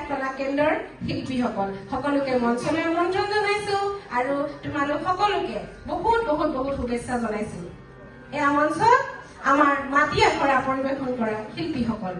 কলা কেন্দ্ৰৰ শিল্পীসকল সকলোকে মঞ্চলৈ আমন্ত্ৰণ জনাইছো আৰু তোমালোক সকলোকে বহুত বহুত বহুত শুভেচ্ছা জনাইছো। এয়া মঞ্চত আমাৰ মাটি আখৰা পৰিৱেশন কৰা শিল্পীসকল।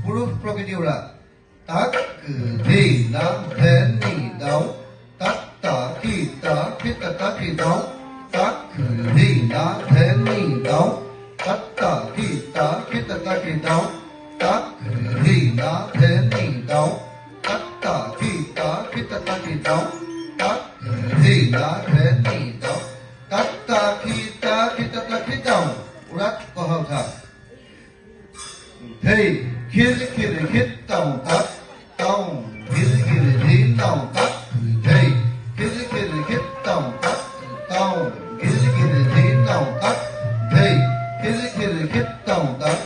পুৰুষ প্ৰকৃতি উৰা তাক ধে না ধে নি দাও তাক তা কি তা খিত তা কি দাও তাক ধে না ধে নি দাও তাক তা কি তা খিত তা কি দাও তাক ধে না ধে নি দাও তাক তা কি তা খিত তা কি দাও তাক ধে না ধে নি দাও তাক তা কি তা খিত তা কি দাও উৰাত কহা Hey, kid, hit down, cut, down, kid, hit down, cut, hey, kid, hit down, cut, down, kid, hit down, cut, hey, kid, hit down, cut,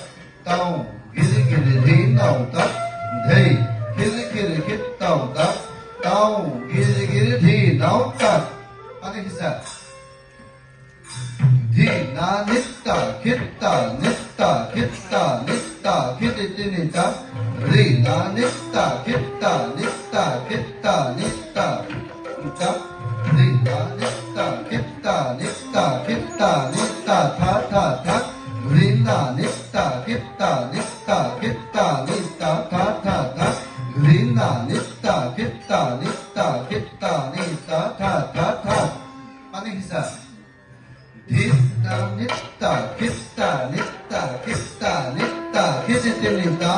down, kid, hit down, cut, hey, kid, hit down, cut, down, kid, hit down, cut. Ano isa? Di na nitta, hitta, nitta, hitta, nitta, hitta, ri na nitta, hitta, nitta, hitta, nitta, hitta, ri na nitta, hitta, nitta, hitta, nitta, tha tha tha, ri na nitta, hitta, nitta, hitta, nitta, tha tha tha, ri na nitta, hitta, nitta, hitta, nitta, tha tha tha. Ano isa? Hitta, nitta, hitta, nitta, hitta, nitta, hitta, nitta,